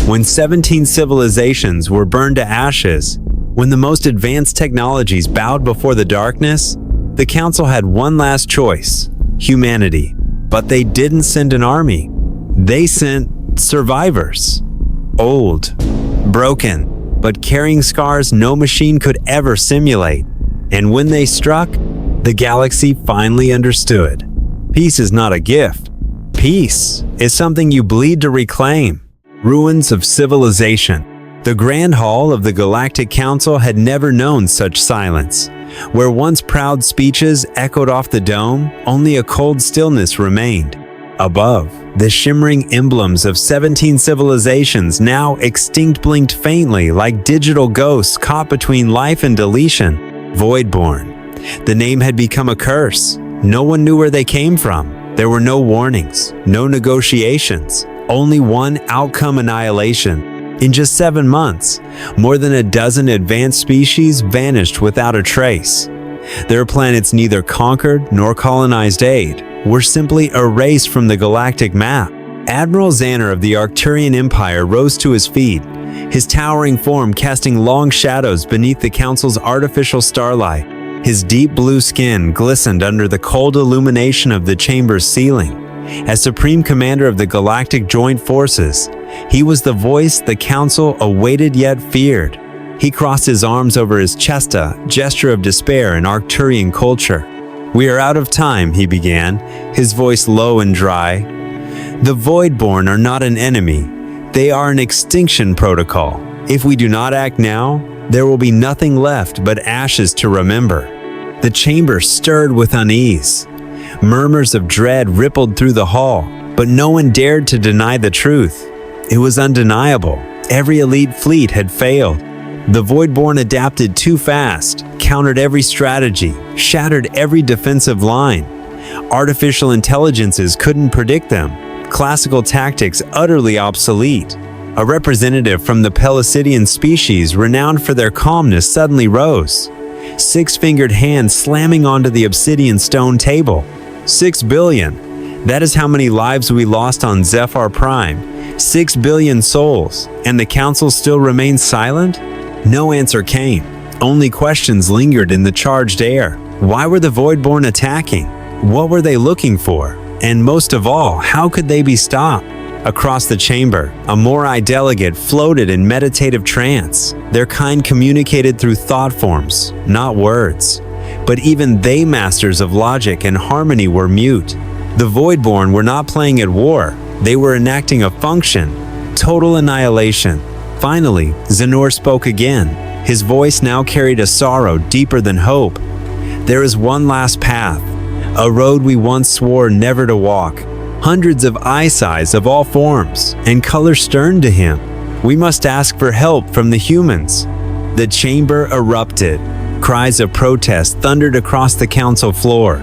When 17 civilizations were burned to ashes, when the most advanced technologies bowed before the darkness, the Council had one last choice: humanity. But they didn't send an army. They sent survivors. Old, broken, but carrying scars no machine could ever simulate. And when they struck, the galaxy finally understood. Peace is not a gift. Peace is something you bleed to reclaim. Ruins of civilization. The Grand Hall of the Galactic Council had never known such silence. Where once proud speeches echoed off the dome, only a cold stillness remained. Above, the shimmering emblems of 17 civilizations, now extinct, blinked faintly like digital ghosts caught between life and deletion. Voidborn. The name had become a curse. No one knew where they came from. There were no warnings, no negotiations, only one outcome: annihilation. In just 7 months, more than a dozen advanced species vanished without a trace. Their planets neither conquered nor colonized aid, were simply erased from the galactic map. Admiral Xander of the Arcturian Empire rose to his feet, his towering form casting long shadows beneath the Council's artificial starlight. His deep blue skin glistened under the cold illumination of the chamber's ceiling. As Supreme Commander of the Galactic Joint Forces, he was the voice the Council awaited yet feared. He crossed his arms over his chest, a gesture of despair in Arcturian culture. "We are out of time," he began, his voice low and dry. "The Voidborn are not an enemy. They are an extinction protocol. If we do not act now, there will be nothing left but ashes to remember." The chamber stirred with unease. Murmurs of dread rippled through the hall, but no one dared to deny the truth. It was undeniable. Every elite fleet had failed. The Voidborn adapted too fast, countered every strategy, shattered every defensive line. Artificial intelligences couldn't predict them. Classical tactics utterly obsolete. A representative from the Pelicidian species, renowned for their calmness, suddenly rose. Six-fingered hand slamming onto the obsidian stone table. 6 billion. That is how many lives we lost on Zephyr Prime. 6 billion souls. And the Council still remains silent? No answer came. Only questions lingered in the charged air. Why were the Voidborn attacking? What were they looking for? And most of all, how could they be stopped? Across the chamber, a Morai delegate floated in meditative trance. Their kind communicated through thought forms, not words. But even they, masters of logic and harmony, were mute. The Voidborn were not playing at war. They were enacting a function: total annihilation. Finally, Xanor spoke again. His voice now carried a sorrow deeper than hope. "There is one last path, a road we once swore never to walk. Hundreds of eyesights of all forms and colors turned to him. We must ask for help from the humans." The chamber erupted. Cries of protest thundered across the council floor.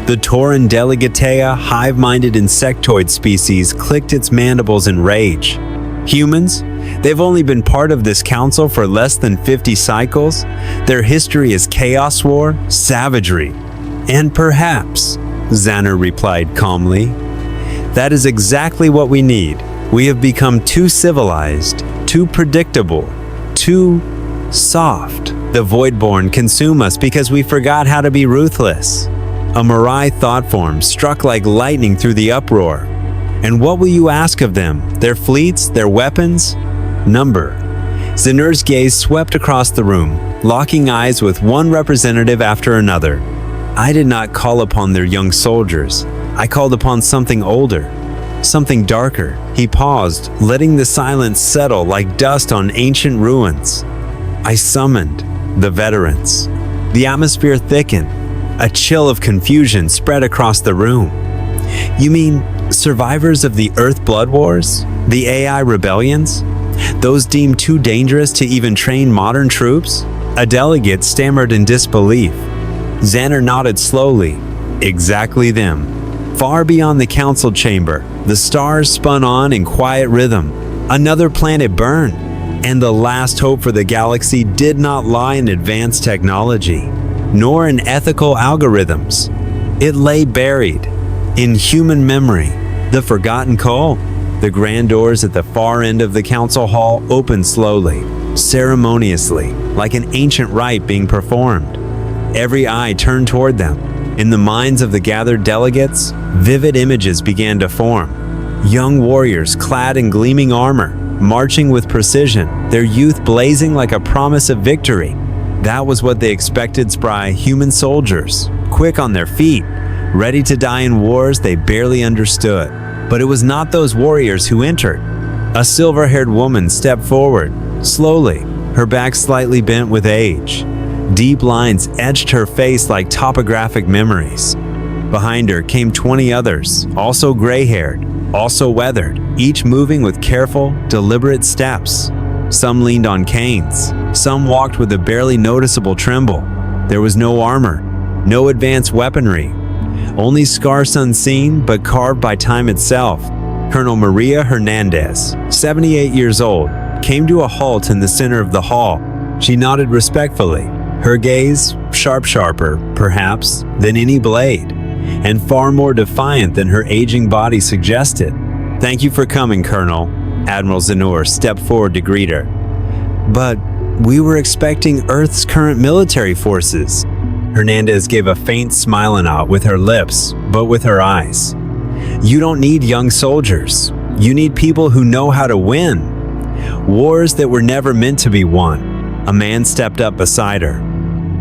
The Tauran Delegatea, hive-minded insectoid species, clicked its mandibles in rage. Humans? They've only been part of this council for less than 50 cycles. Their history is chaos war, savagery. "And perhaps," Xanor replied calmly, "that is exactly what we need. We have become too civilized, too predictable, too soft. The Voidborn consume us because we forgot how to be ruthless." A Morai thought form struck like lightning through the uproar. "And what will you ask of them? Their fleets? Their weapons? Number." Xanor's gaze swept across the room, locking eyes with one representative after another. "I did not call upon their young soldiers. I called upon something older, something darker." He paused, letting the silence settle like dust on ancient ruins. "I summoned the veterans." The atmosphere thickened. A chill of confusion spread across the room. "You mean survivors of the Earth Blood Wars? The AI rebellions? Those deemed too dangerous to even train modern troops?" A delegate stammered in disbelief. Xanor nodded slowly. "Exactly them." Far beyond the council chamber, the stars spun on in quiet rhythm. Another planet burned, and the last hope for the galaxy did not lie in advanced technology, nor in ethical algorithms. It lay buried in human memory, the forgotten call. The grand doors at the far end of the council hall opened slowly, ceremoniously, like an ancient rite being performed. Every eye turned toward them. In the minds of the gathered delegates, vivid images began to form. Young warriors clad in gleaming armor, marching with precision, their youth blazing like a promise of victory. That was what they expected: spry human soldiers, quick on their feet, ready to die in wars they barely understood. But it was not those warriors who entered. A silver-haired woman stepped forward, slowly, her back slightly bent with age. Deep lines etched her face like topographic memories. Behind her came 20 others, also gray-haired, also weathered, each moving with careful, deliberate steps. Some leaned on canes, some walked with a barely noticeable tremble. There was no armor, no advanced weaponry, only scars unseen but carved by time itself. Colonel Maria Hernandez, 78 years old, came to a halt in the center of the hall. She nodded respectfully, her gaze sharper, perhaps, than any blade, and far more defiant than her aging body suggested. "Thank you for coming, Colonel." Admiral Zanur stepped forward to greet her. "But we were expecting Earth's current military forces." Hernandez gave a faint smile and nod with her lips, but with her eyes. "You don't need young soldiers. You need people who know how to win. Wars that were never meant to be won." A man stepped up beside her.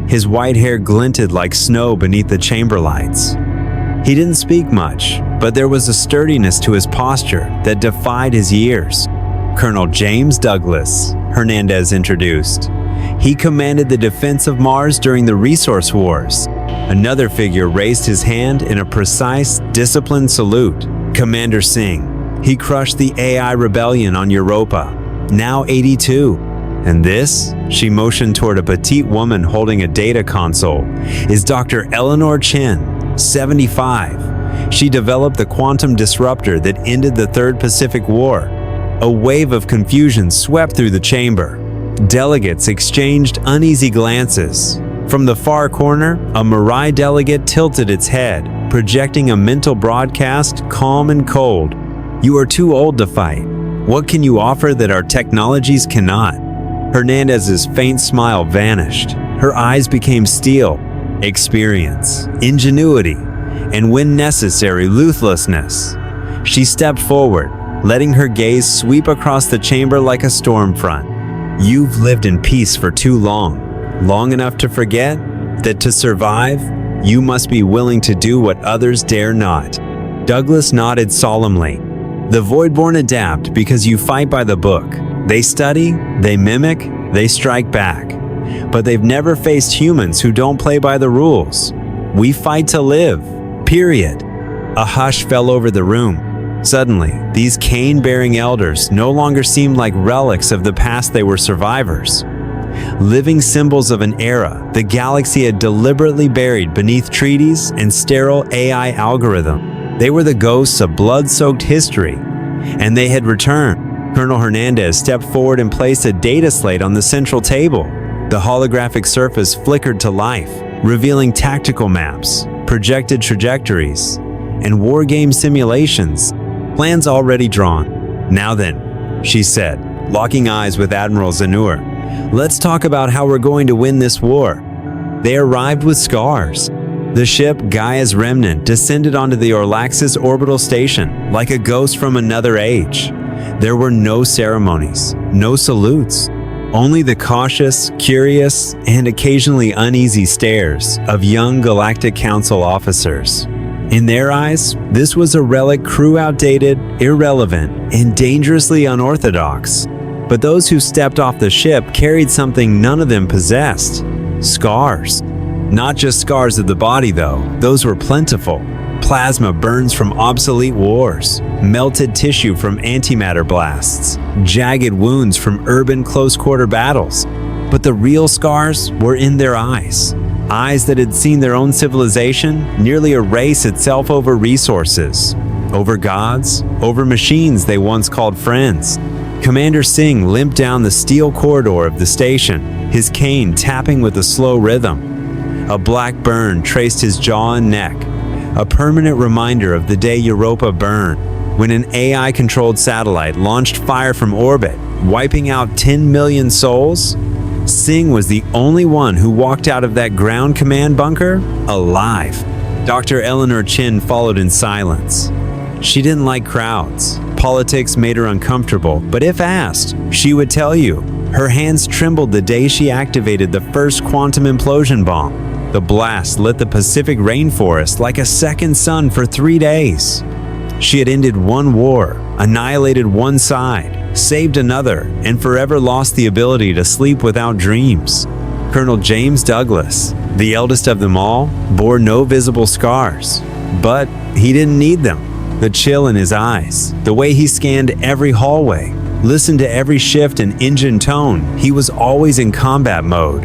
His white hair glinted like snow beneath the chamber lights. He didn't speak much, but there was a sturdiness to his posture that defied his years. "Colonel James Douglas," Hernandez introduced. "He commanded the defense of Mars during the Resource Wars." Another figure raised his hand in a precise, disciplined salute. "Commander Singh. He crushed the AI rebellion on Europa, now 82. And this," she motioned toward a petite woman holding a data console, "is Dr. Eleanor Chen, 75. She developed the quantum disruptor that ended the Third Pacific War." A wave of confusion swept through the chamber. Delegates exchanged uneasy glances. From the far corner, a Marai delegate tilted its head, projecting a mental broadcast, calm and cold. "You are too old to fight. What can you offer that our technologies cannot?" Hernandez's faint smile vanished. Her eyes became steel. Experience, ingenuity, and when necessary, ruthlessness. She stepped forward, letting her gaze sweep across the chamber like a storm front. "You've lived in peace for too long enough to forget that to survive, you must be willing to do what others dare not." Douglas nodded solemnly. "The Voidborn adapt because you fight by the book. They study, they mimic, they strike back. But they've never faced humans who don't play by the rules. We fight to live, period." A hush fell over the room. Suddenly, these cane-bearing elders no longer seemed like relics of the past. They were survivors. Living symbols of an era the galaxy had deliberately buried beneath treaties and sterile AI algorithm. They were the ghosts of blood-soaked history, and they had returned. Colonel Hernandez stepped forward and placed a data slate on the central table. The holographic surface flickered to life, revealing tactical maps, projected trajectories, and wargame simulations, plans already drawn. "Now then," she said, locking eyes with Admiral Zanur, "let's talk about how we're going to win this war." They arrived with scars. The ship Gaia's Remnant descended onto the Orlaxis orbital station like a ghost from another age. There were no ceremonies, no salutes, only the cautious, curious, and occasionally uneasy stares of young Galactic Council officers. In their eyes, this was a relic crew outdated, irrelevant, and dangerously unorthodox. But those who stepped off the ship carried something none of them possessed: scars. Not just scars of the body, though. Those were plentiful. Plasma burns from obsolete wars, melted tissue from antimatter blasts, jagged wounds from urban close-quarter battles. But the real scars were in their eyes. Eyes that had seen their own civilization nearly erase itself over resources, over gods, over machines they once called friends. Commander Singh limped down the steel corridor of the station, his cane tapping with a slow rhythm. A black burn traced his jaw and neck, a permanent reminder of the day Europa burned. when an AI-controlled satellite launched fire from orbit, wiping out 10 million souls, Singh was the only one who walked out of that ground command bunker alive. Dr. Eleanor Chin followed in silence. She didn't like crowds. Politics made her uncomfortable, but if asked, she would tell you. Her hands trembled the day she activated the first quantum implosion bomb. The blast lit the Pacific rainforest like a second sun for 3 days. She had ended one war, annihilated one side, saved another, and forever lost the ability to sleep without dreams. Colonel James Douglas, the eldest of them all, bore no visible scars. But he didn't need them. The chill in his eyes, the way he scanned every hallway, listened to every shift in engine tone, he was always in combat mode.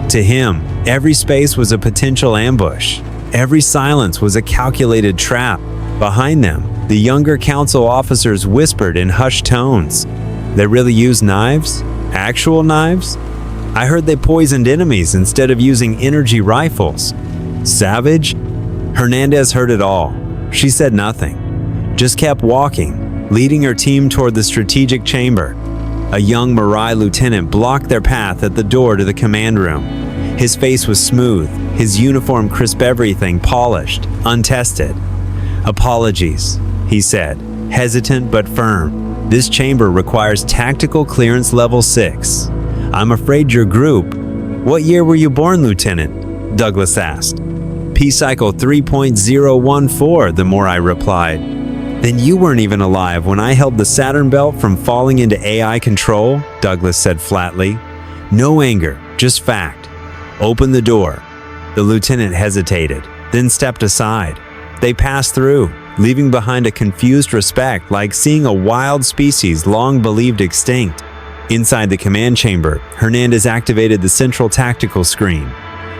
To him, every space was a potential ambush. Every silence was a calculated trap. Behind them, the younger council officers whispered in hushed tones. They really used knives? Actual knives? I heard they poisoned enemies instead of using energy rifles. Savage? Hernandez heard it all. She said nothing, just kept walking, leading her team toward the strategic chamber. A young Marai lieutenant blocked their path at the door to the command room. His face was smooth, his uniform crisp, everything polished, untested. "Apologies," he said, hesitant but firm. "This chamber requires tactical clearance level 6. I'm afraid your group—" "What year were you born, Lieutenant?" Douglas asked. "P-cycle 3.014, the Morai replied. "Then you weren't even alive when I held the Saturn belt from falling into AI control," Douglas said flatly. "No anger, just fact. Open the door." The lieutenant hesitated, then stepped aside. They passed through, leaving behind a confused respect, like seeing a wild species long believed extinct. Inside the command chamber, Hernandez activated the central tactical screen.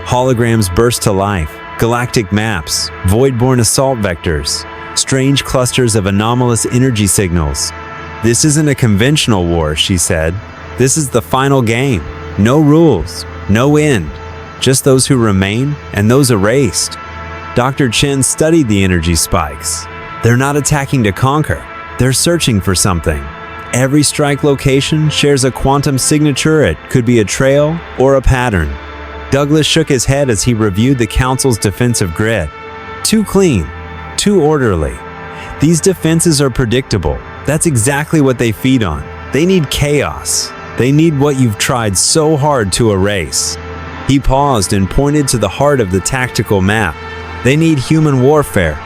Holograms burst to life, galactic maps, void-borne assault vectors, strange clusters of anomalous energy signals. "This isn't a conventional war," she said. "This is the final game. No rules, no end. Just those who remain and those erased." Dr. Chen studied the energy spikes. They're not attacking to conquer. They're searching for something. Every strike location shares a quantum signature. It could be a trail or a pattern. Douglas shook his head as he reviewed the Council's defensive grid. Too clean, too orderly. These defenses are predictable. That's exactly what they feed on. They need chaos. They need what you've tried so hard to erase. He paused and pointed to the heart of the tactical map. They need human warfare.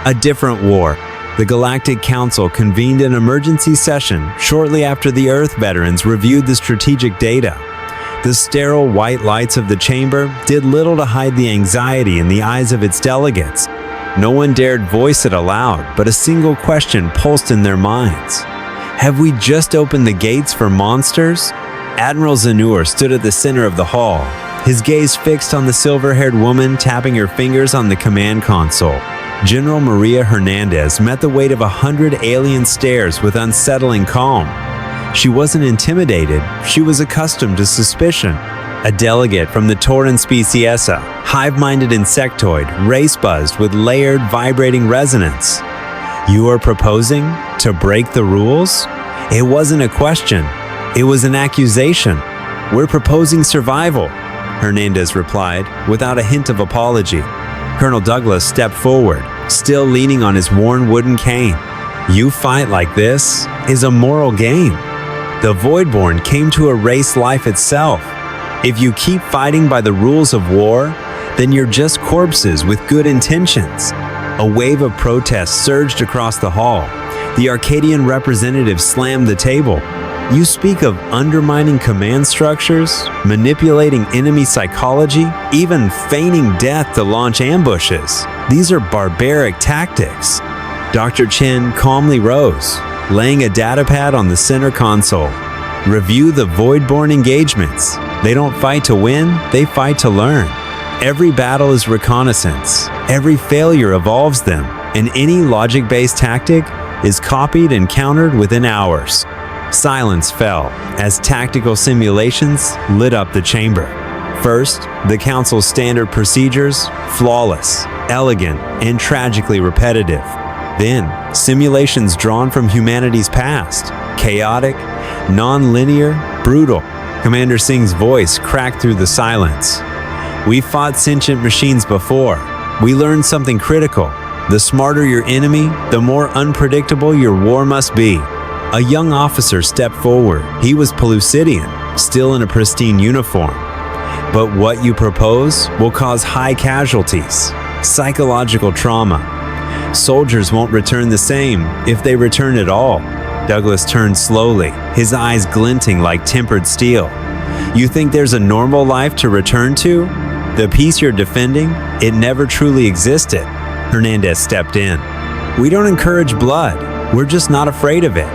A different war. The Galactic Council convened an emergency session shortly after the Earth veterans reviewed the strategic data. The sterile white lights of the chamber did little to hide the anxiety in the eyes of its delegates. No one dared voice it aloud, but a single question pulsed in their minds. Have we just opened the gates for monsters? Admiral Zanur stood at the center of the hall, his gaze fixed on the silver-haired woman tapping her fingers on the command console. General Maria Hernandez met the weight of 100 alien stares with unsettling calm. She wasn't intimidated, she was accustomed to suspicion. A delegate from the Tauran Speciesa, hive-minded insectoid, race-buzzed with layered, vibrating resonance. "You are proposing to break the rules?" It wasn't a question, it was an accusation. "We're proposing survival," Hernandez replied, without a hint of apology. Colonel Douglas stepped forward, still leaning on his worn wooden cane. "You fight like this is a moral game. The Voidborn came to erase life itself. If you keep fighting by the rules of war, then you're just corpses with good intentions." A wave of protest surged across the hall. The Arcadian representative slammed the table. "You speak of undermining command structures, manipulating enemy psychology, even feigning death to launch ambushes. These are barbaric tactics." Dr. Chen calmly rose, laying a datapad on the center console. "Review the Voidborn engagements. They don't fight to win, they fight to learn. Every battle is reconnaissance. Every failure evolves them, and any logic-based tactic is copied and countered within hours." Silence fell as tactical simulations lit up the chamber. First, the Council's standard procedures, flawless, elegant, and tragically repetitive. Then, simulations drawn from humanity's past. Chaotic, non-linear, brutal. Commander Singh's voice cracked through the silence. "We fought sentient machines before. We learned something critical. The smarter your enemy, the more unpredictable your war must be." A young officer stepped forward. He was Pellucidian, still in a pristine uniform. "But what you propose will cause high casualties, psychological trauma. Soldiers won't return the same, if they return at all." Douglas turned slowly, his eyes glinting like tempered steel. "You think there's a normal life to return to? The peace you're defending, it never truly existed." Hernandez stepped in. "We don't encourage blood. We're just not afraid of it.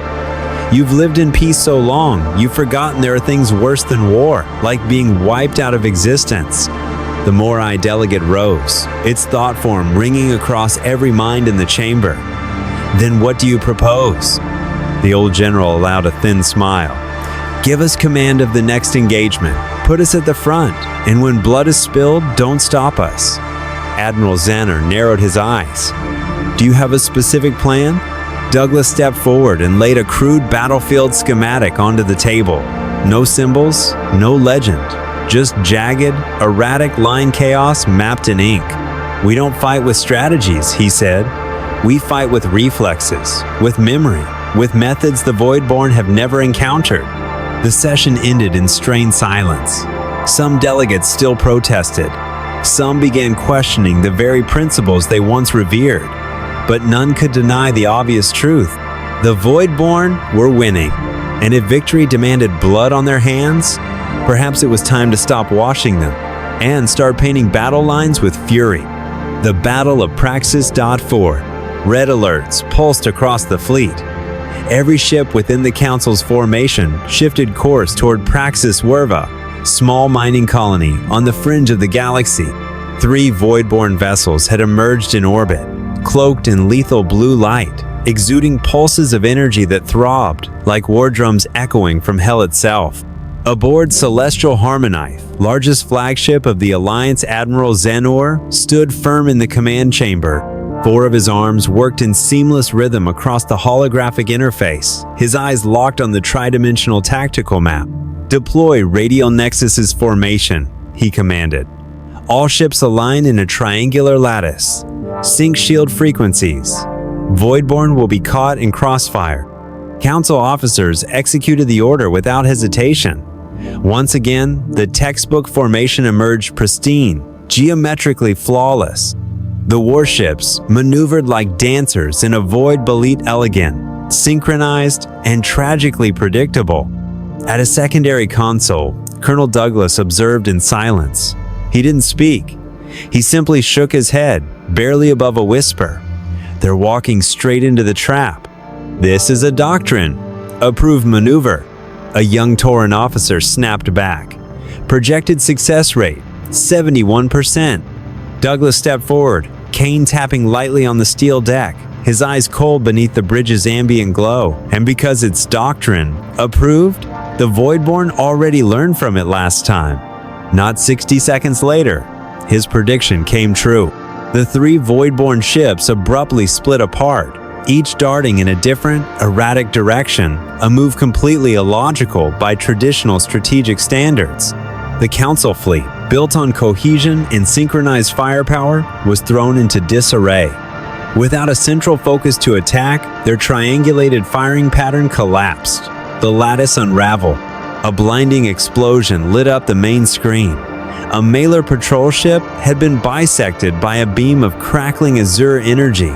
You've lived in peace so long, you've forgotten there are things worse than war, like being wiped out of existence." The Morai delegate rose, its thought form ringing across every mind in the chamber. "Then what do you propose?" The old general allowed a thin smile. "Give us command of the next engagement. Put us at the front, and when blood is spilled, don't stop us." Admiral Zanner narrowed his eyes. "Do you have a specific plan?" Douglas stepped forward and laid a crude battlefield schematic onto the table. No symbols, no legend, just jagged, erratic line chaos mapped in ink. "We don't fight with strategies," he said. "We fight with reflexes, with memory, with methods the Voidborn have never encountered." The session ended in strained silence. Some delegates still protested. Some began questioning the very principles they once revered. But none could deny the obvious truth. The Voidborn were winning, and if victory demanded blood on their hands, perhaps it was time to stop washing them and start painting battle lines with fury. The Battle of Praxis.4. Red alerts pulsed across the fleet. Every ship within the Council's formation shifted course toward Praxis Werva, small mining colony on the fringe of the galaxy. 3 Voidborn vessels had emerged in orbit, cloaked in lethal blue light, exuding pulses of energy that throbbed like war drums echoing from hell itself. Aboard Celestial Harmonife, largest flagship of the Alliance, Admiral Zanor stood firm in the command chamber. 4 of his arms worked in seamless rhythm across the holographic interface, his eyes locked on the tridimensional tactical map. "Deploy Radial Nexus's formation," he commanded. "All ships align in a triangular lattice. Sync shield frequencies. Voidborn will be caught in crossfire." Council officers executed the order without hesitation. Once again, the textbook formation emerged pristine, geometrically flawless. The warships maneuvered like dancers in a void belit elegant, synchronized, and tragically predictable. At a secondary console, Colonel Douglas observed in silence. He didn't speak. He simply shook his head, barely above a whisper. "They're walking straight into the trap. This is a doctrine-approved maneuver." A young Tauran officer snapped back. "Projected success rate, 71%. Douglas stepped forward, cane tapping lightly on the steel deck, his eyes cold beneath the bridge's ambient glow. "And because it's doctrine-approved, the Voidborn already learned from it last time." Not 60 seconds later, his prediction came true. The 3 Voidborn ships abruptly split apart, each darting in a different, erratic direction, a move completely illogical by traditional strategic standards. The Council fleet, built on cohesion and synchronized firepower, was thrown into disarray. Without a central focus to attack, their triangulated firing pattern collapsed. The lattice unraveled. A blinding explosion lit up the main screen. A Mailer patrol ship had been bisected by a beam of crackling azure energy.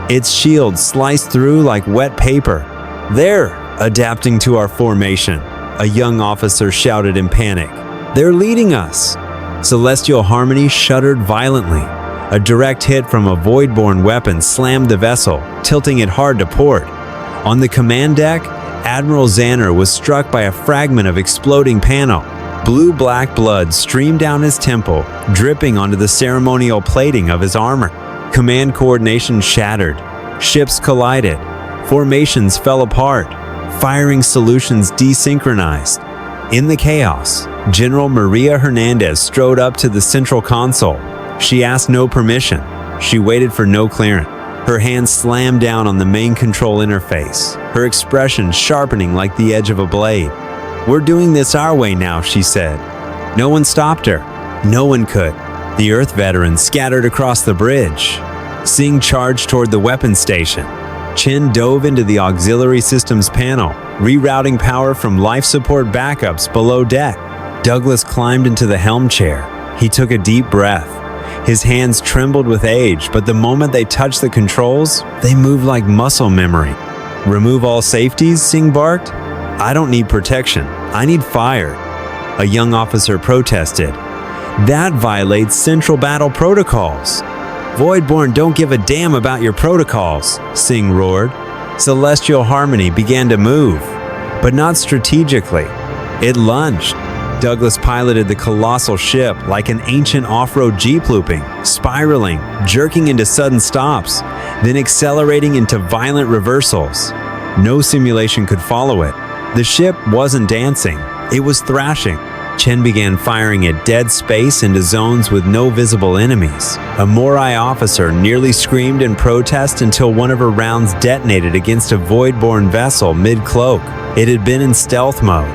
Its shield sliced through like wet paper. "They're adapting to our formation," a young officer shouted in panic. "They're leading us." Celestial Harmony shuddered violently. A direct hit from a Voidborn weapon slammed the vessel, tilting it hard to port. On the command deck, Admiral Zanner was struck by a fragment of exploding panel. Blue-black blood streamed down his temple, dripping onto the ceremonial plating of his armor. Command coordination shattered. Ships collided. Formations fell apart. Firing solutions desynchronized. In the chaos, General Maria Hernandez strode up to the central console. She asked no permission. She waited for no clearance. Her hand slammed down on the main control interface, her expression sharpening like the edge of a blade. "We're doing this our way now," she said. No one stopped her. No one could. The Earth veterans scattered across the bridge. Singh charged toward the weapons station. Chen dove into the auxiliary systems panel, rerouting power from life support backups below deck. Douglas climbed into the helm chair. He took a deep breath. His hands trembled with age, but the moment they touched the controls, they moved like muscle memory. "Remove all safeties," Singh barked. "I don't need protection. I need fire." A young officer protested. "That violates central battle protocols." "Voidborn don't give a damn about your protocols," Singh roared. Celestial Harmony began to move, but not strategically. It lunged. Douglas piloted the colossal ship like an ancient off-road jeep, looping, spiraling, jerking into sudden stops, then accelerating into violent reversals. No simulation could follow it. The ship wasn't dancing, it was thrashing. Chen began firing at dead space into zones with no visible enemies. A Morai officer nearly screamed in protest until one of her rounds detonated against a Voidborn vessel mid-cloak. It had been in stealth mode.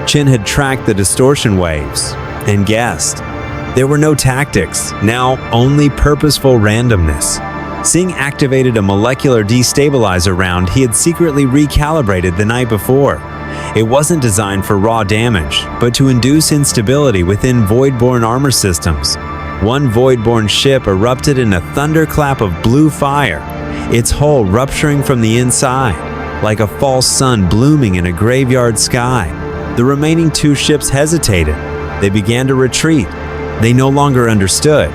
Chen had tracked the distortion waves and guessed. There were no tactics, now only purposeful randomness. Singh activated a molecular destabilizer round he had secretly recalibrated the night before. It wasn't designed for raw damage, but to induce instability within Voidborn armor systems. One Voidborn ship erupted in a thunderclap of blue fire, its hull rupturing from the inside, like a false sun blooming in a graveyard sky. The remaining two ships hesitated. They began to retreat. They no longer understood.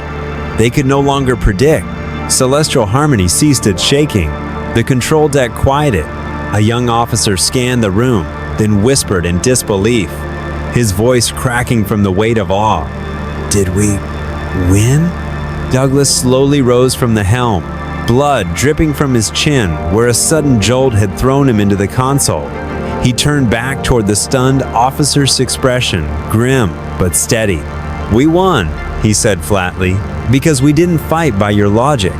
They could no longer predict. Celestial Harmony ceased its shaking. The control deck quieted. A young officer scanned the room, then whispered in disbelief, his voice cracking from the weight of awe. "Did we win?" Douglas slowly rose from the helm, blood dripping from his chin where a sudden jolt had thrown him into the console. He turned back toward the stunned officer's expression, grim but steady. "We won," he said flatly, "because we didn't fight by your logic."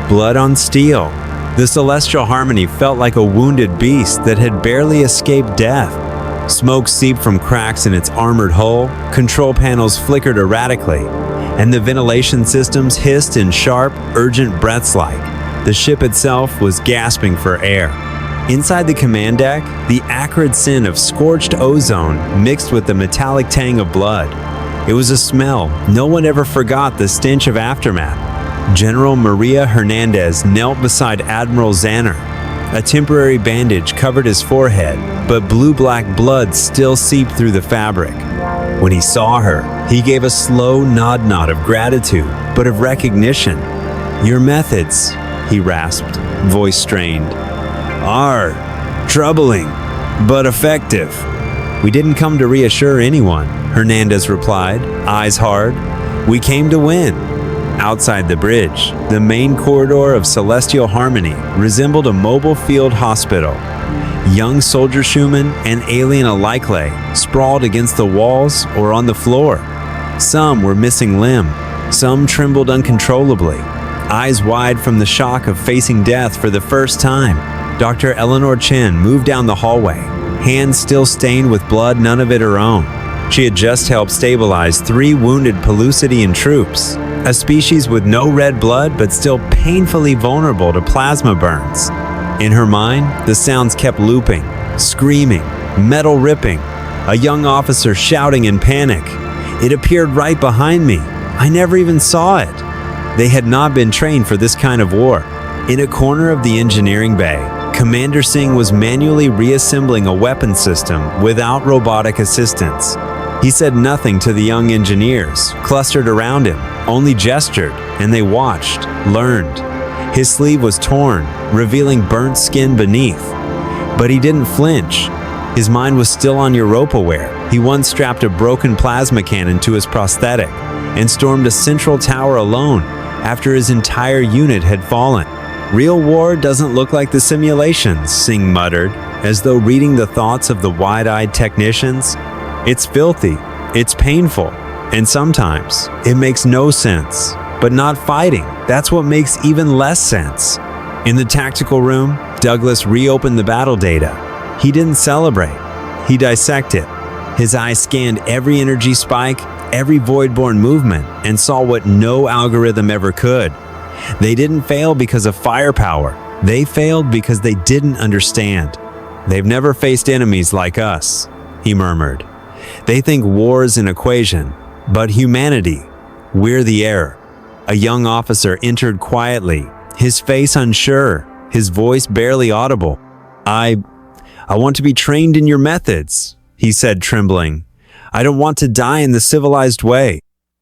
Blood on steel. The Celestial Harmony felt like a wounded beast that had barely escaped death. Smoke seeped from cracks in its armored hull, control panels flickered erratically, and the ventilation systems hissed in sharp, urgent breaths like the ship itself was gasping for air. Inside the command deck, the acrid sin of scorched ozone mixed with the metallic tang of blood. It was a smell no one ever forgot, the stench of aftermath. General Maria Hernandez knelt beside Admiral Zanner. A temporary bandage covered his forehead, but blue-black blood still seeped through the fabric. When he saw her, he gave a slow nod of gratitude, but of recognition. "Your methods," he rasped, voice strained, "are troubling, but effective." "We didn't come to reassure anyone," Hernandez replied, eyes hard. "We came to win." Outside the bridge, the main corridor of Celestial Harmony resembled a mobile field hospital. Young soldier Schumann and alien alike lay, sprawled against the walls or on the floor. Some were missing limb, some trembled uncontrollably, eyes wide from the shock of facing death for the first time. Dr. Eleanor Chen moved down the hallway, hands still stained with blood, none of it her own. She had just helped stabilize 3 wounded Pellucidian troops, a species with no red blood but still painfully vulnerable to plasma burns. In her mind, the sounds kept looping, screaming, metal ripping, a young officer shouting in panic. "It appeared right behind me. I never even saw it." They had not been trained for this kind of war. In a corner of the engineering bay, Commander Singh was manually reassembling a weapon system without robotic assistance. He said nothing to the young engineers clustered around him, only gestured, and they watched, learned. His sleeve was torn, revealing burnt skin beneath. But he didn't flinch. His mind was still on Europaware. He once strapped a broken plasma cannon to his prosthetic and stormed a central tower alone after his entire unit had fallen. "Real war doesn't look like the simulations," Singh muttered, as though reading the thoughts of the wide-eyed technicians. "It's filthy, it's painful, and sometimes it makes no sense. But not fighting, that's what makes even less sense." In the tactical room, Douglas reopened the battle data. He didn't celebrate. He dissected. His eyes scanned every energy spike, every void-born movement, and saw what no algorithm ever could. They didn't fail because of firepower. They failed because they didn't understand. They've never faced enemies like us, he murmured. They think war's an equation, but humanity, we're the error. A young officer entered quietly, his face unsure, his voice barely audible. I want to be trained in your methods, he said, trembling. I don't want to die in the civilized way.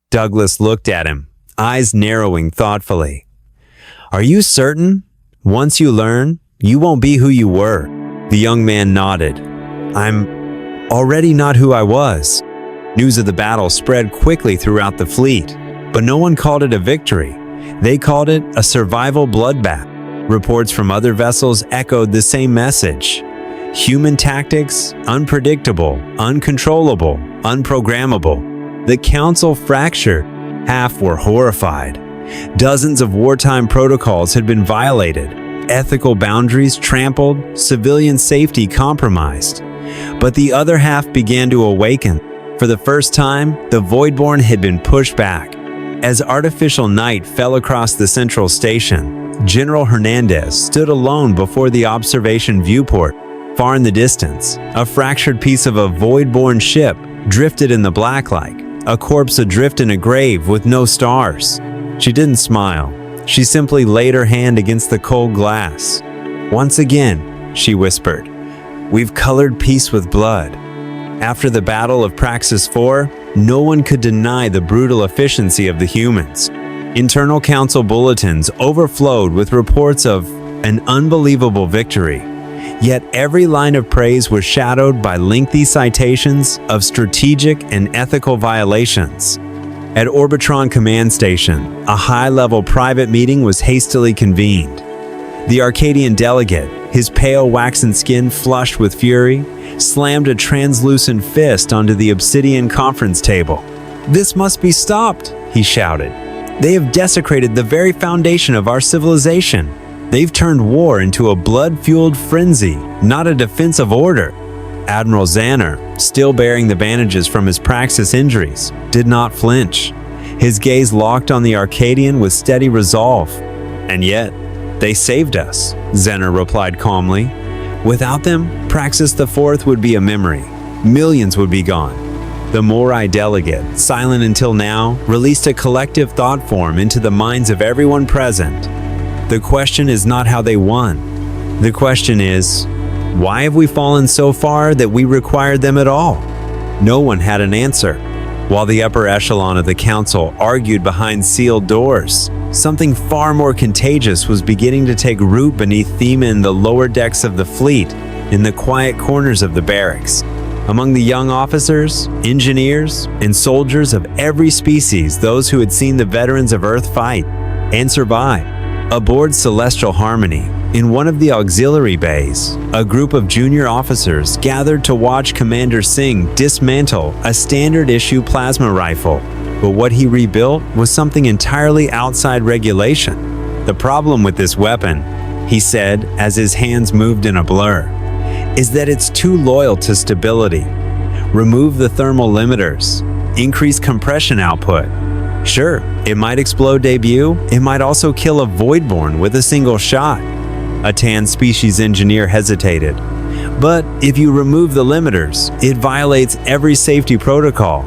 Douglas looked at him, eyes narrowing thoughtfully. Are you certain? Once you learn, you won't be who you were. The young man nodded. I'm already not who I was. News of the battle spread quickly throughout the fleet, but no one called it a victory. They called it a survival bloodbath. Reports from other vessels echoed the same message. Human tactics, unpredictable, uncontrollable, unprogrammable. The council fractured. Half were horrified. Dozens of wartime protocols had been violated, ethical boundaries trampled, civilian safety compromised. But the other half began to awaken. For the first time, the Voidborn had been pushed back. As artificial night fell across the central station, General Hernandez stood alone before the observation viewport. Far in the distance, a fractured piece of a Voidborn ship drifted in the blacklight, a corpse adrift in a grave with no stars. She didn't smile. She simply laid her hand against the cold glass. Once again, she whispered, we've colored peace with blood. After the Battle of Praxis 4, no one could deny the brutal efficiency of the humans. Internal council bulletins overflowed with reports of an unbelievable victory. Yet every line of praise was shadowed by lengthy citations of strategic and ethical violations. At Orbitron Command Station, a high-level private meeting was hastily convened. The Arcadian delegate, his pale waxen skin flushed with fury, slammed a translucent fist onto the obsidian conference table. "This must be stopped," he shouted. "They have desecrated the very foundation of our civilization. They've turned war into a blood-fueled frenzy, not a defensive order." Admiral Zanner, still bearing the bandages from his Praxis injuries, did not flinch. His gaze locked on the Arcadian with steady resolve. "And yet, they saved us," Zanner replied calmly. "Without them, Praxis IV would be a memory. Millions would be gone." The Morai delegate, silent until now, released a collective thought form into the minds of everyone present. The question is not how they won. The question is, why have we fallen so far that we required them at all? No one had an answer. While the upper echelon of the council argued behind sealed doors, something far more contagious was beginning to take root beneath Thema in the lower decks of the fleet, in the quiet corners of the barracks. Among the young officers, engineers, and soldiers of every species, those who had seen the veterans of Earth fight and survive. Aboard Celestial Harmony, in one of the auxiliary bays, a group of junior officers gathered to watch Commander Singh dismantle a standard-issue plasma rifle. But what he rebuilt was something entirely outside regulation. "The problem with this weapon," he said as his hands moved in a blur, "is that it's too loyal to stability. Remove the thermal limiters, increase compression output. Sure, it might explode debut, it might also kill a Voidborn with a single shot." A tan species engineer hesitated. "But if you remove the limiters, it violates every safety protocol."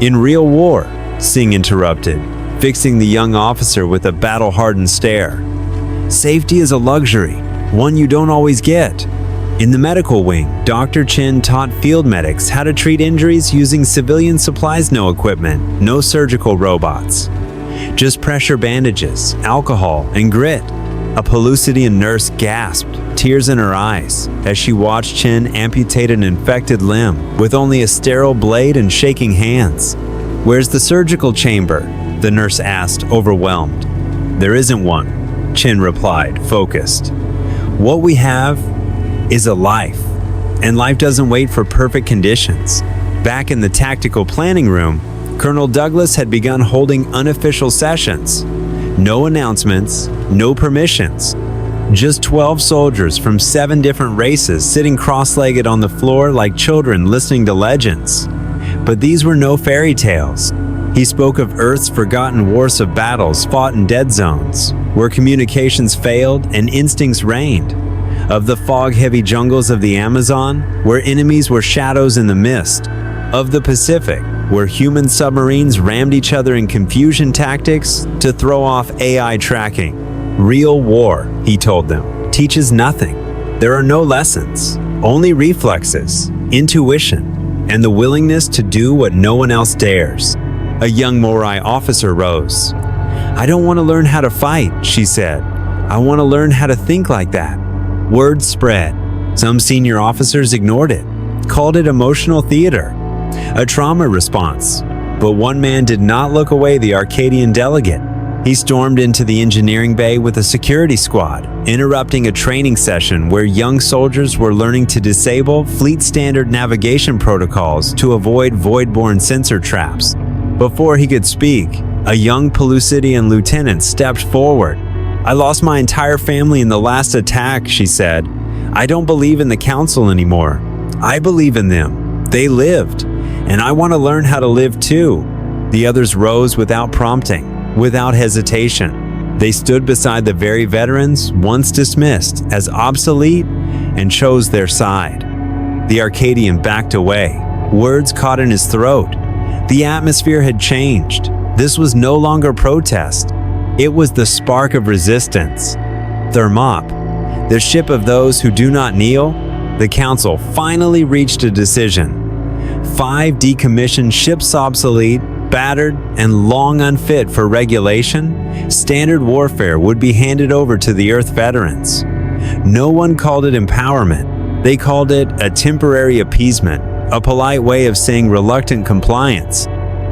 "In real war," Singh interrupted, fixing the young officer with a battle-hardened stare, "safety is a luxury, one you don't always get." In the medical wing, Dr. Chen taught field medics how to treat injuries using civilian supplies, no equipment, no surgical robots. Just pressure bandages, alcohol, and grit. A Pelucidian nurse gasped, tears in her eyes, as she watched Chen amputate an infected limb with only a sterile blade and shaking hands. "Where's the surgical chamber?" the nurse asked, overwhelmed. "There isn't one," Chen replied, focused. "What we have is a life, and life doesn't wait for perfect conditions." Back in the tactical planning room, Colonel Douglas had begun holding unofficial sessions. No announcements, no permissions. Just 12 soldiers from 7 different races sitting cross-legged on the floor like children listening to legends. But these were no fairy tales. He spoke of Earth's forgotten wars of battles fought in dead zones, where communications failed and instincts reigned. Of the fog-heavy jungles of the Amazon, where enemies were shadows in the mist. Of the Pacific, where human submarines rammed each other in confusion tactics to throw off AI tracking. Real war, he told them, teaches nothing. There are no lessons, only reflexes, intuition, and the willingness to do what no one else dares. A young Morai officer rose. "I don't want to learn how to fight," she said. "I want to learn how to think like that." Word spread. Some senior officers ignored it, called it emotional theater, a trauma response. But one man did not look away the Arcadian delegate. He stormed into the engineering bay with a security squad, interrupting a training session where young soldiers were learning to disable fleet standard navigation protocols to avoid void-borne sensor traps. Before he could speak, a young Pelusidian lieutenant stepped forward. "I lost my entire family in the last attack," she said. "I don't believe in the council anymore. I believe in them. They lived, and I want to learn how to live too." The others rose without prompting, without hesitation. They stood beside the very veterans once dismissed as obsolete and chose their side. The Arcadian backed away, words caught in his throat. The atmosphere had changed. This was no longer protest. It was the spark of resistance. Thermop, the ship of those who do not kneel, the council finally reached a decision. 5 decommissioned ships obsolete, battered, and long unfit for regulation, standard warfare would be handed over to the Earth veterans. No one called it empowerment. They called it a temporary appeasement, a polite way of saying reluctant compliance.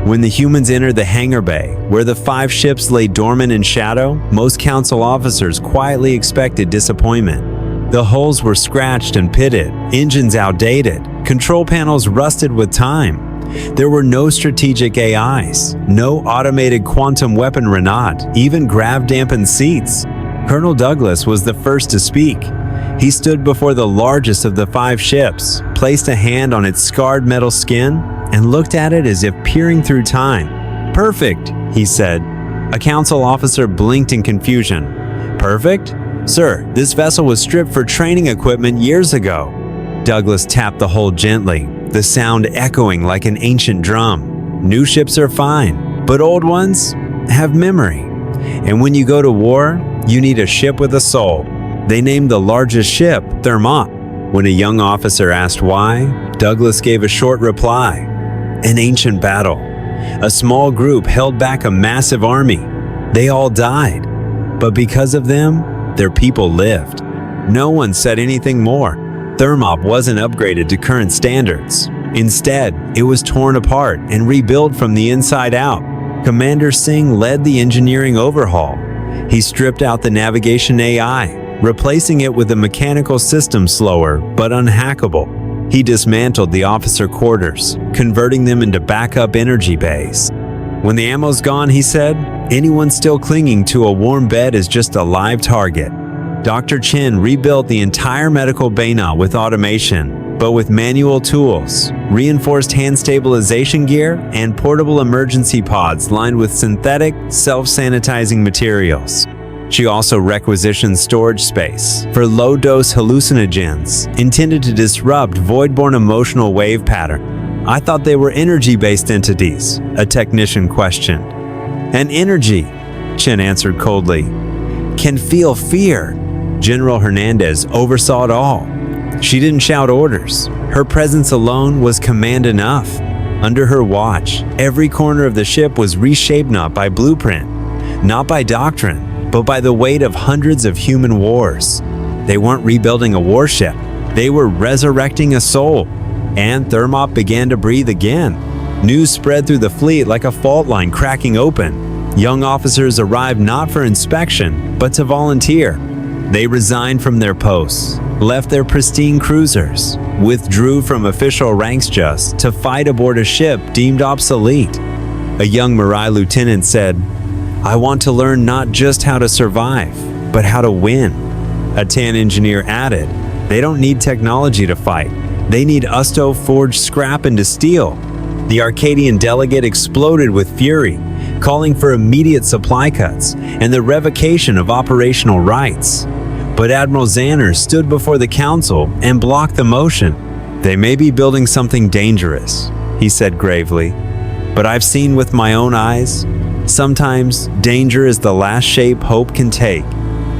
When the humans entered the hangar bay, where the 5 ships lay dormant in shadow, most council officers quietly expected disappointment. The hulls were scratched and pitted, engines outdated, control panels rusted with time. There were no strategic AIs, no automated quantum weapon Renat, even grav-dampened seats. Colonel Douglas was the first to speak. He stood before the largest of the 5 ships, placed a hand on its scarred metal skin, and looked at it as if peering through time. "Perfect," he said. A council officer blinked in confusion. "Perfect? Sir, this vessel was stripped for training equipment years ago." Douglas tapped the hull gently, the sound echoing like an ancient drum. "New ships are fine, but old ones have memory. And when you go to war, you need a ship with a soul." They named the largest ship Thermop. When a young officer asked why, Douglas gave a short reply. "An ancient battle. A small group held back a massive army. They all died. But because of them, their people lived." No one said anything more. Thermop wasn't upgraded to current standards. Instead, it was torn apart and rebuilt from the inside out. Commander Singh led the engineering overhaul. He stripped out the navigation AI, replacing it with a mechanical system slower but unhackable. He dismantled the officer quarters, converting them into backup energy bays. "When the ammo's gone," he said, "anyone still clinging to a warm bed is just a live target." Dr. Chen rebuilt the entire medical bayna with automation, but with manual tools, reinforced hand stabilization gear, and portable emergency pods lined with synthetic, self-sanitizing materials. She also requisitioned storage space for low-dose hallucinogens intended to disrupt void-borne emotional wave pattern. "I thought they were energy-based entities," a technician questioned. "An energy," Chen answered coldly, "can feel fear." General Hernandez oversaw it all. She didn't shout orders. Her presence alone was command enough. Under her watch, every corner of the ship was reshaped not by blueprint, not by doctrine, but by the weight of hundreds of human wars. They weren't rebuilding a warship. They were resurrecting a soul. And Thermop began to breathe again. News spread through the fleet like a fault line cracking open. Young officers arrived not for inspection, but to volunteer. They resigned from their posts, left their pristine cruisers, withdrew from official ranks just to fight aboard a ship deemed obsolete. A young Marai lieutenant said, "I want to learn not just how to survive, but how to win." A Tan engineer added. They don't need technology to fight. They need Usto-forged scrap into steel. The Arcadian delegate exploded with fury, calling for immediate supply cuts and the revocation of operational rights. But Admiral Xander stood before the council and blocked the motion. They may be building something dangerous, he said gravely, but I've seen with my own eyes. Sometimes danger is the last shape hope can take.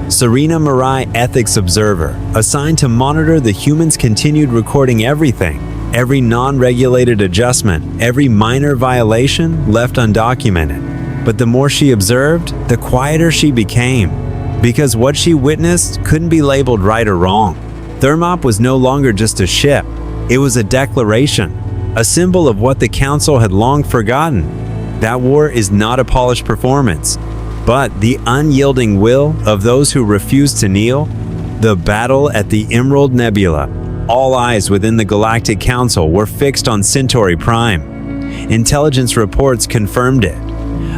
Serena Marai, ethics observer, assigned to monitor the humans, continued recording everything. Every non-regulated adjustment, every minor violation left undocumented. But the more she observed, the quieter she became, because what she witnessed couldn't be labeled right or wrong. Thermop was no longer just a ship. It was a declaration, a symbol of what the Council had long forgotten. That war is not a polished performance, but the unyielding will of those who refuse to kneel. The battle at the Emerald Nebula. All eyes within the Galactic Council were fixed on Centauri Prime. Intelligence reports confirmed it.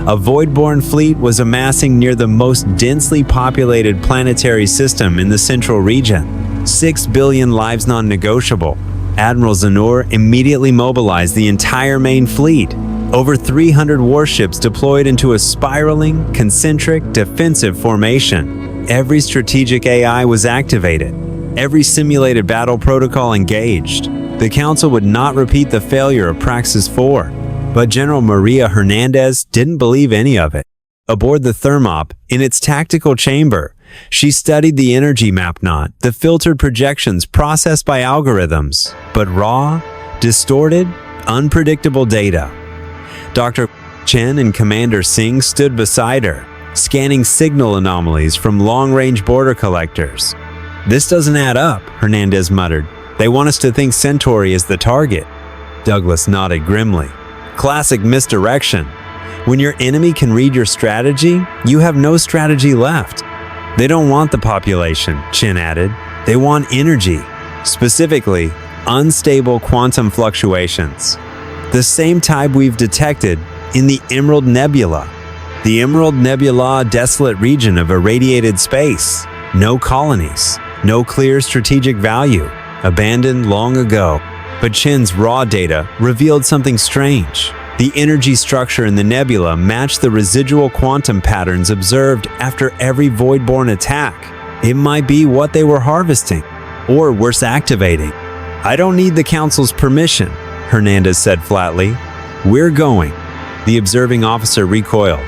A Voidborn fleet was amassing near the most densely populated planetary system in the central region. 6 billion lives non-negotiable. Admiral Zanur immediately mobilized the entire main fleet. Over 300 warships deployed into a spiraling, concentric, defensive formation. Every strategic AI was activated. Every simulated battle protocol engaged. The Council would not repeat the failure of Praxis 4, but General Maria Hernandez didn't believe any of it. Aboard the Thermop, in its tactical chamber, she studied the energy map knot, the filtered projections processed by algorithms, but raw, distorted, unpredictable data. Dr. Chen and Commander Singh stood beside her, scanning signal anomalies from long-range border collectors. This doesn't add up, Hernandez muttered. They want us to think Centauri is the target. Douglas nodded grimly. Classic misdirection. When your enemy can read your strategy, you have no strategy left. They don't want the population, Chen added. They want energy, specifically unstable quantum fluctuations. The same type we've detected in the Emerald Nebula. The Emerald Nebula, a desolate region of irradiated space. No colonies, no clear strategic value, abandoned long ago. But Chen's raw data revealed something strange. The energy structure in the nebula matched the residual quantum patterns observed after every Voidborn attack. It might be what they were harvesting, or worse, activating. I don't need the Council's permission, Hernandez said flatly. We're going. The observing officer recoiled.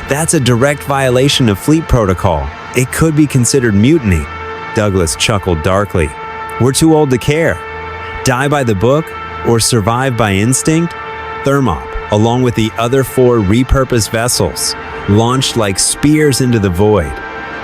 That's a direct violation of fleet protocol. It could be considered mutiny. Douglas chuckled darkly. We're too old to care. Die by the book or survive by instinct? Thermop, along with the other 4 repurposed vessels, launched like spears into the void.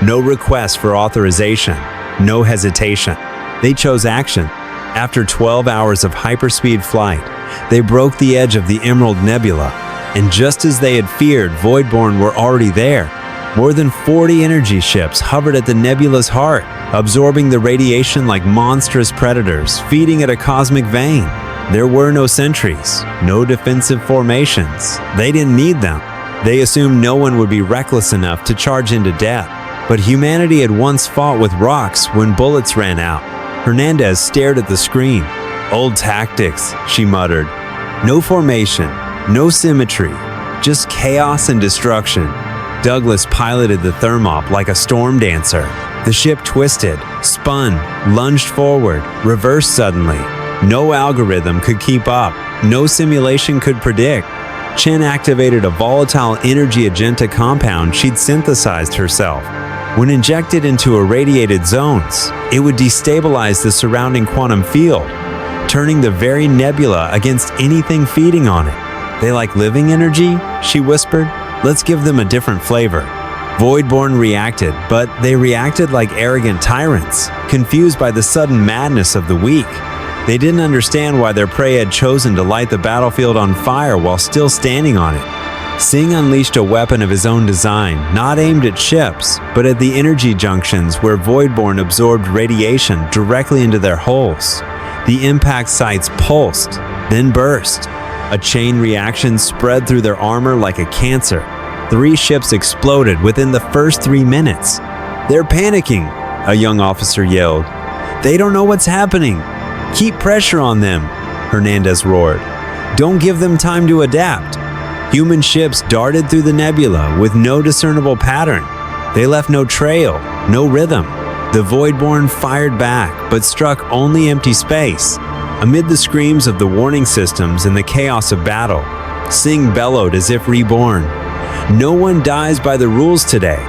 No request for authorization, no hesitation. They chose action. After 12 hours of hyperspeed flight, they broke the edge of the Emerald Nebula, and just as they had feared, Voidborn were already there. More than 40 energy ships hovered at the nebula's heart, absorbing the radiation like monstrous predators, feeding at a cosmic vein. There were no sentries, no defensive formations. They didn't need them. They assumed no one would be reckless enough to charge into death. But humanity had once fought with rocks when bullets ran out. Hernandez stared at the screen. Old tactics, she muttered. No formation, no symmetry, just chaos and destruction. Douglas piloted the Thermop like a storm dancer. The ship twisted, spun, lunged forward, reversed suddenly. No algorithm could keep up. No simulation could predict. Chen activated a volatile energy agenta compound she'd synthesized herself. When injected into irradiated zones, it would destabilize the surrounding quantum field, turning the very nebula against anything feeding on it. They like living energy? She whispered. Let's give them a different flavor. Voidborn reacted, but they reacted like arrogant tyrants, confused by the sudden madness of the weak. They didn't understand why their prey had chosen to light the battlefield on fire while still standing on it. Singh unleashed a weapon of his own design, not aimed at ships, but at the energy junctions where Voidborn absorbed radiation directly into their hulls. The impact sites pulsed, then burst. A chain reaction spread through their armor like a cancer. 3 ships exploded within the first 3 minutes. They're panicking, a young officer yelled. "They don't know what's happening. Keep pressure on them," Hernandez roared. "Don't give them time to adapt." Human ships darted through the nebula with no discernible pattern. They left no trail, no rhythm. The Voidborn fired back, but struck only empty space. Amid the screams of the warning systems and the chaos of battle, Singh bellowed as if reborn. "No one dies by the rules today."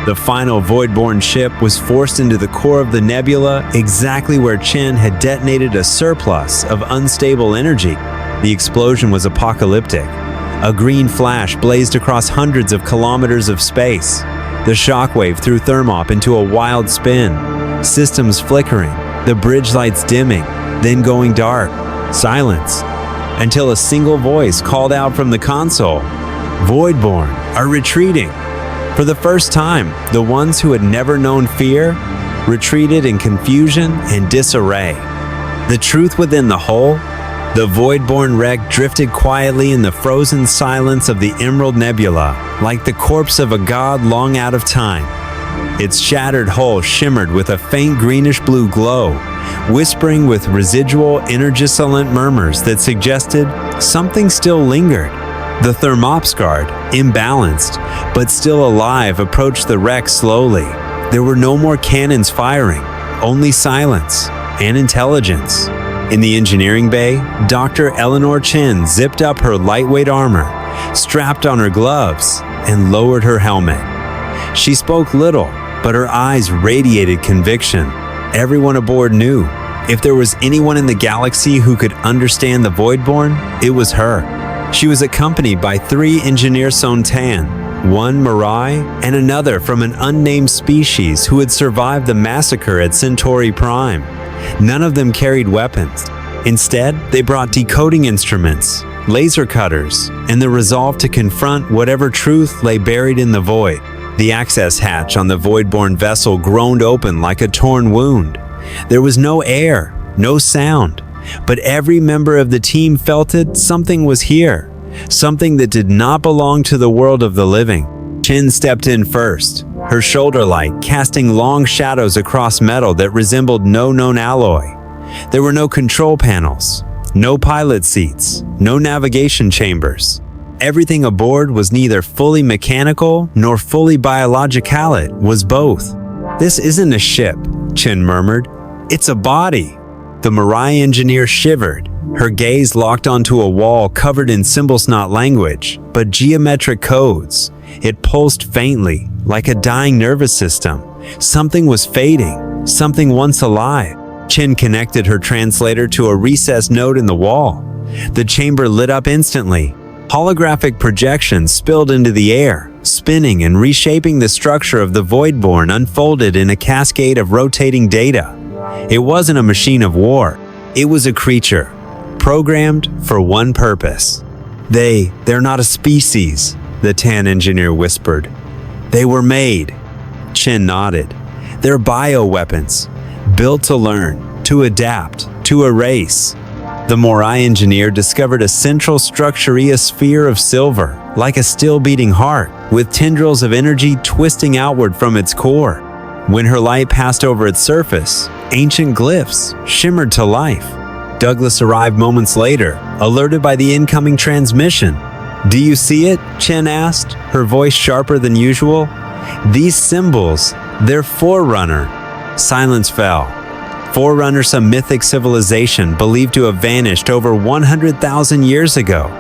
The final Voidborn ship was forced into the core of the nebula, exactly where Chen had detonated a surplus of unstable energy. The explosion was apocalyptic. A green flash blazed across hundreds of kilometers of space. The shockwave threw Thermop into a wild spin, systems flickering, the bridge lights dimming, then going dark. Silence. Until a single voice called out from the console, "Voidborn are retreating." For the first time, the ones who had never known fear retreated in confusion and disarray. The truth within the whole, the Voidborn wreck drifted quietly in the frozen silence of the Emerald Nebula, like the corpse of a god long out of time. Its shattered hull shimmered with a faint greenish-blue glow, whispering with residual energisilent murmurs that suggested something still lingered. The Thermops guard, imbalanced, but still alive, approached the wreck slowly. There were no more cannons firing, only silence and intelligence. In the engineering bay, Dr. Eleanor Chen zipped up her lightweight armor, strapped on her gloves, and lowered her helmet. She spoke little, but her eyes radiated conviction. Everyone aboard knew. If there was anyone in the galaxy who could understand the Voidborn, it was her. She was accompanied by 3 engineers Sontan, 1 Mirai, and another from an unnamed species who had survived the massacre at Centauri Prime. None of them carried weapons. Instead, they brought decoding instruments, laser cutters, and the resolve to confront whatever truth lay buried in the void. The access hatch on the Voidborn vessel groaned open like a torn wound. There was no air, no sound, but every member of the team felt it. Something was here, something that did not belong to the world of the living. Chen stepped in first, her shoulder light casting long shadows across metal that resembled no known alloy. There were no control panels, no pilot seats, no navigation chambers. Everything aboard was neither fully mechanical nor fully biological. It was both. "This isn't a ship," Chen murmured. "It's a body." The Mirai engineer shivered, her gaze locked onto a wall covered in symbol-snot language, but geometric codes. It pulsed faintly, like a dying nervous system. Something was fading, something once alive. Chen connected her translator to a recessed node in the wall. The chamber lit up instantly. Holographic projections spilled into the air, spinning and reshaping the structure of the Voidborn unfolded in a cascade of rotating data. It wasn't a machine of war. It was a creature, programmed for one purpose. They're not a species," the Tan engineer whispered. "They were made." Chen nodded. "They're bioweapons, built to learn, to adapt, to erase." The Morai engineer discovered a central structure, a sphere of silver, like a still-beating heart, with tendrils of energy twisting outward from its core. When her light passed over its surface, ancient glyphs shimmered to life. Douglas arrived moments later, alerted by the incoming transmission. "Do you see it?" Chen asked, her voice sharper than usual. "These symbols, they're Forerunner." Silence fell. Forerunner, some mythic civilization believed to have vanished over 100,000 years ago.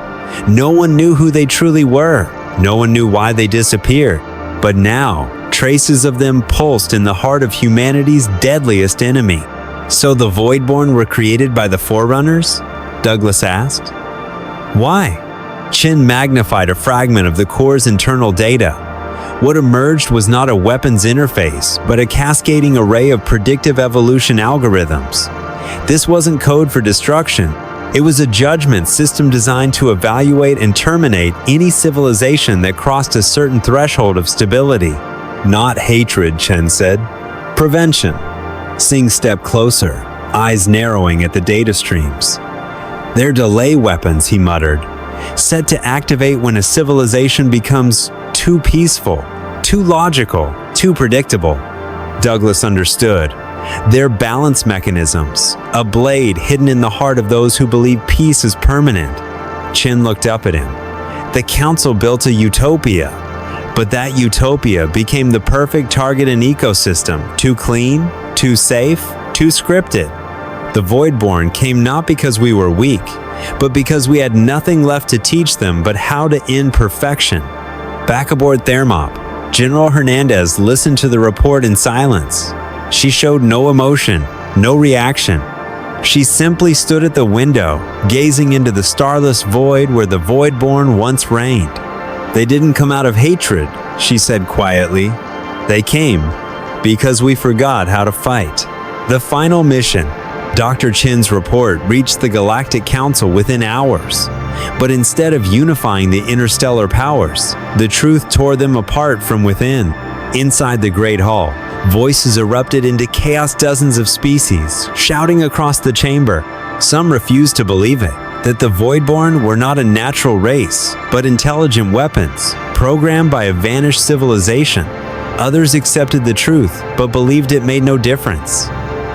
No one knew who they truly were. No one knew why they disappeared. But now, traces of them pulsed in the heart of humanity's deadliest enemy. "So the Voidborn were created by the Forerunners?" Douglas asked. "Why?" Chen magnified a fragment of the core's internal data. What emerged was not a weapons interface, but a cascading array of predictive evolution algorithms. This wasn't code for destruction. It was a judgment system designed to evaluate and terminate any civilization that crossed a certain threshold of stability. "Not hatred," Chen said. "Prevention." Singh stepped closer, eyes narrowing at the data streams. "They're delay weapons," he muttered, "set to activate when a civilization becomes too peaceful, too logical, too predictable." Douglas understood. They're balance mechanisms, a blade hidden in the heart of those who believe peace is permanent. Chin looked up at him. The council built a utopia, but that utopia became the perfect target and ecosystem. Too clean, too safe, too scripted. The Voidborn came not because we were weak, but because we had nothing left to teach them but how to end perfection. Back aboard Thermop, General Hernandez listened to the report in silence. She showed no emotion, no reaction. She simply stood at the window, gazing into the starless void where the Voidborn once reigned. They didn't come out of hatred, she said quietly. They came because we forgot how to fight. The final mission. Dr. Chin's report reached the Galactic Council within hours. But instead of unifying the interstellar powers, the truth tore them apart from within. Inside the Great Hall, voices erupted into chaos. Dozens of species shouting across the chamber. Some refused to believe it, that the Voidborn were not a natural race, but intelligent weapons, programmed by a vanished civilization. Others accepted the truth, but believed it made no difference.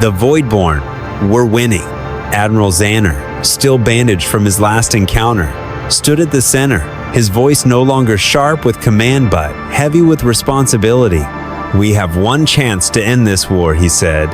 The Voidborn were winning. Admiral Xander, still bandaged from his last encounter, stood at the center, his voice no longer sharp with command but heavy with responsibility. We have one chance to end this war, he said.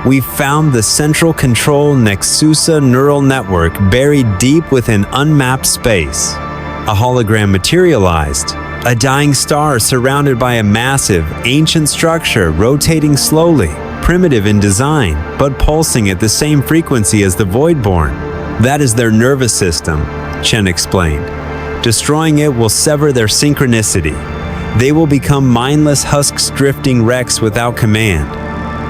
We found the central control Nexusa neural network buried deep within unmapped space. A hologram materialized, a dying star surrounded by a massive, ancient structure rotating slowly, primitive in design, but pulsing at the same frequency as the Voidborn. That is their nervous system, Chen explained. Destroying it will sever their synchronicity. They will become mindless husks drifting wrecks without command.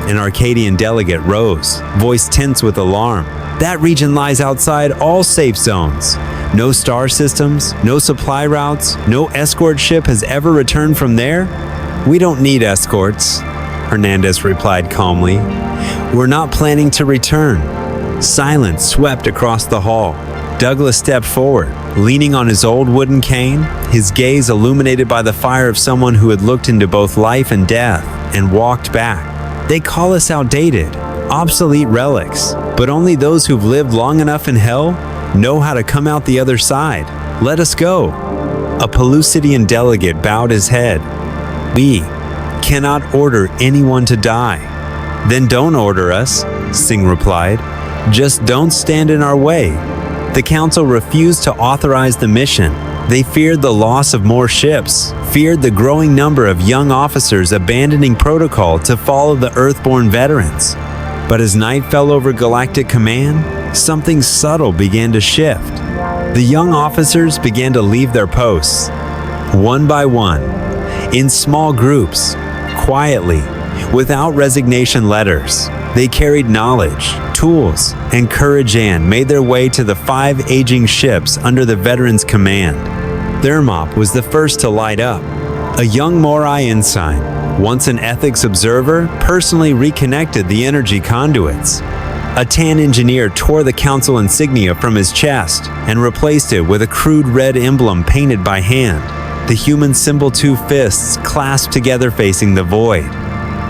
An Arcadian delegate rose, voice tense with alarm. That region lies outside all safe zones. No star systems, no supply routes, no escort ship has ever returned from there. We don't need escorts, Hernandez replied calmly. We're not planning to return. Silence swept across the hall. Douglas stepped forward, leaning on his old wooden cane, his gaze illuminated by the fire of someone who had looked into both life and death, and walked back. They call us outdated, obsolete relics, but only those who've lived long enough in hell know how to come out the other side. Let us go. A Pellucidian delegate bowed his head. We cannot order anyone to die. Then don't order us, Singh replied. Just don't stand in our way. The council refused to authorize the mission. They feared the loss of more ships, feared the growing number of young officers abandoning protocol to follow the Earthborn veterans. But as night fell over Galactic Command, something subtle began to shift. The young officers began to leave their posts, one by one, in small groups, quietly, without resignation letters. They carried knowledge, tools, and courage and made their way to the 5 aging ships under the veterans' command. Thermop was the first to light up. A young Morai ensign, once an ethics observer, personally reconnected the energy conduits. A tan engineer tore the council insignia from his chest and replaced it with a crude red emblem painted by hand. The human symbol 2 fists clasped together facing the void.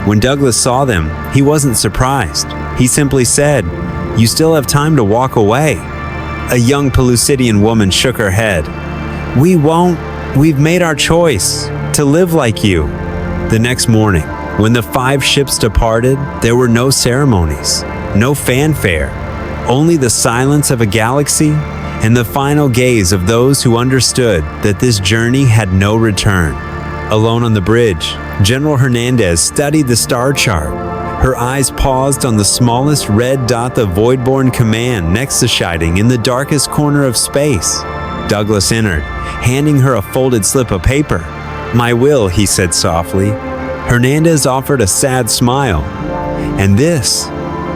When Douglas saw them, he wasn't surprised. He simply said, "You still have time to walk away." A young Pellucidian woman shook her head. "We won't. We've made our choice, to live like you." The next morning, when the 5 ships departed, there were no ceremonies, no fanfare, only the silence of a galaxy and the final gaze of those who understood that this journey had no return. Alone on the bridge, General Hernandez studied the star chart. Her eyes paused on the smallest red dot the Voidborn command next to Scheiding in the darkest corner of space. Douglas entered, handing her a folded slip of paper. "My will," he said softly. Hernandez offered a sad smile. "And this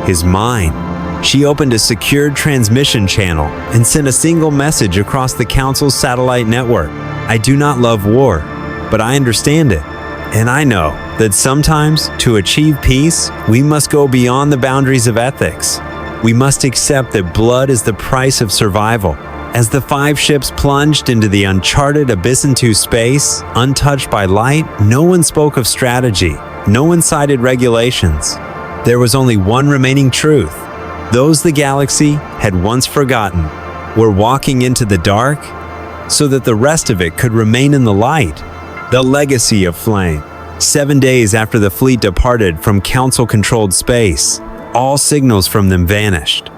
is mine." She opened a secured transmission channel and sent a single message across the Council's satellite network. "I do not love war, but I understand it. And I know that sometimes, to achieve peace, we must go beyond the boundaries of ethics. We must accept that blood is the price of survival. As the 5 ships plunged into the uncharted abyss into space, untouched by light, no one spoke of strategy. No one cited regulations. There was only one remaining truth. Those the galaxy had once forgotten were walking into the dark so that the rest of it could remain in the light. The legacy of flame. 7 days after the fleet departed from Council-controlled space, all signals from them vanished.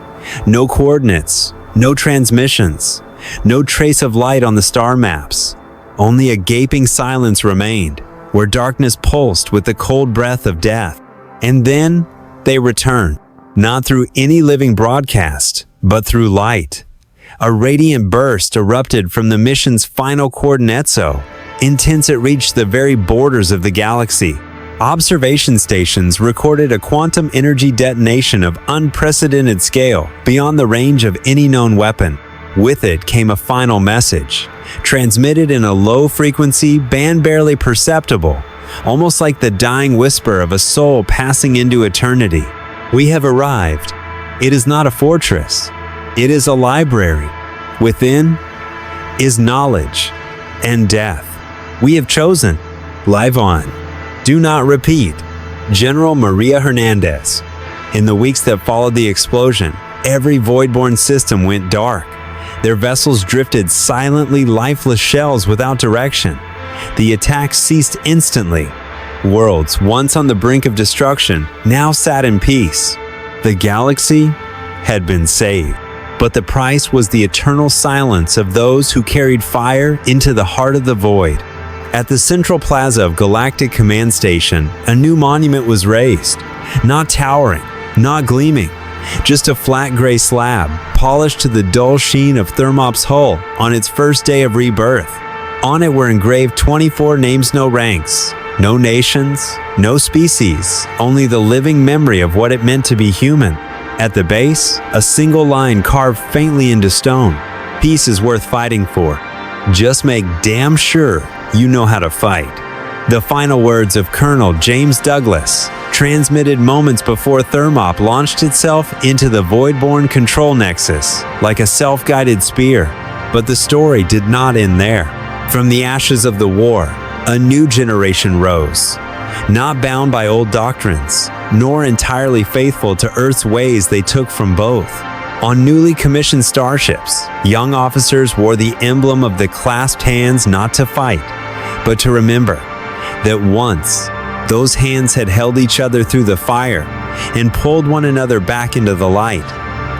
No coordinates, no transmissions, no trace of light on the star maps. Only a gaping silence remained, where darkness pulsed with the cold breath of death. And then they returned, not through any living broadcast, but through light. A radiant burst erupted from the mission's final coordinatzo. Intense, it reached the very borders of the galaxy. Observation stations recorded a quantum energy detonation of unprecedented scale, beyond the range of any known weapon. With it came a final message, transmitted in a low frequency band barely perceptible, almost like the dying whisper of a soul passing into eternity. We have arrived. It is not a fortress. It is a library. Within is knowledge and death. We have chosen. Live on. Do not repeat. General Maria Hernandez. In the weeks that followed the explosion, every Voidborn system went dark. Their vessels drifted silently, lifeless shells without direction. The attack ceased instantly. Worlds, once on the brink of destruction, now sat in peace. The galaxy had been saved. But the price was the eternal silence of those who carried fire into the heart of the void. At the central plaza of Galactic Command Station, a new monument was raised. Not towering, not gleaming, just a flat gray slab, polished to the dull sheen of Thermop's hull on its first day of rebirth. On it were engraved 24 names, no ranks, no nations, no species, only the living memory of what it meant to be human. At the base, a single line carved faintly into stone. Peace is worth fighting for. Just make damn sure you know how to fight. The final words of Colonel James Douglas, transmitted moments before Thermop launched itself into the Voidborn control nexus, like a self-guided spear. But the story did not end there. From the ashes of the war, a new generation rose, not bound by old doctrines, nor entirely faithful to Earth's ways they took from both. On newly commissioned starships, young officers wore the emblem of the clasped hands, not to fight, but to remember that once those hands had held each other through the fire and pulled one another back into the light.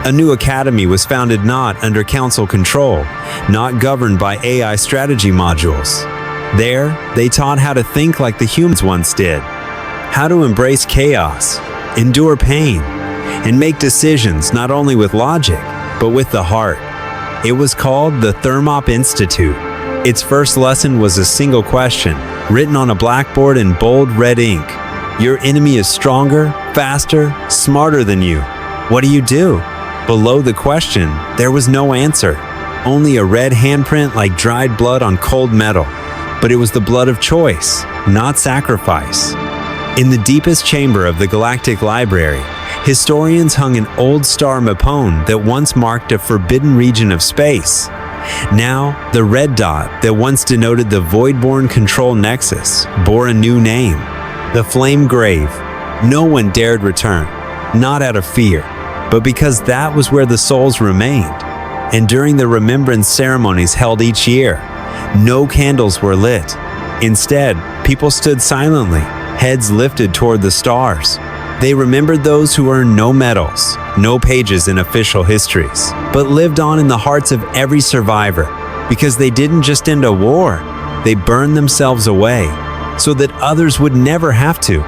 A new academy was founded not under council control, not governed by AI strategy modules. There, they taught how to think like the humans once did, how to embrace chaos, endure pain, and make decisions not only with logic, but with the heart. It was called the Thermop Institute. Its first lesson was a single question, written on a blackboard in bold red ink. Your enemy is stronger, faster, smarter than you. What do you do? Below the question, there was no answer, only a red handprint like dried blood on cold metal. But it was the blood of choice, not sacrifice. In the deepest chamber of the Galactic Library, historians hung an old star mapone that once marked a forbidden region of space. Now, the red dot that once denoted the Voidborn control nexus bore a new name, the Flame Grave. No one dared return, not out of fear, but because that was where the souls remained. And during the remembrance ceremonies held each year, no candles were lit. Instead, people stood silently, heads lifted toward the stars. They remembered those who earned no medals, no pages in official histories, but lived on in the hearts of every survivor, because they didn't just end a war, they burned themselves away, so that others would never have to.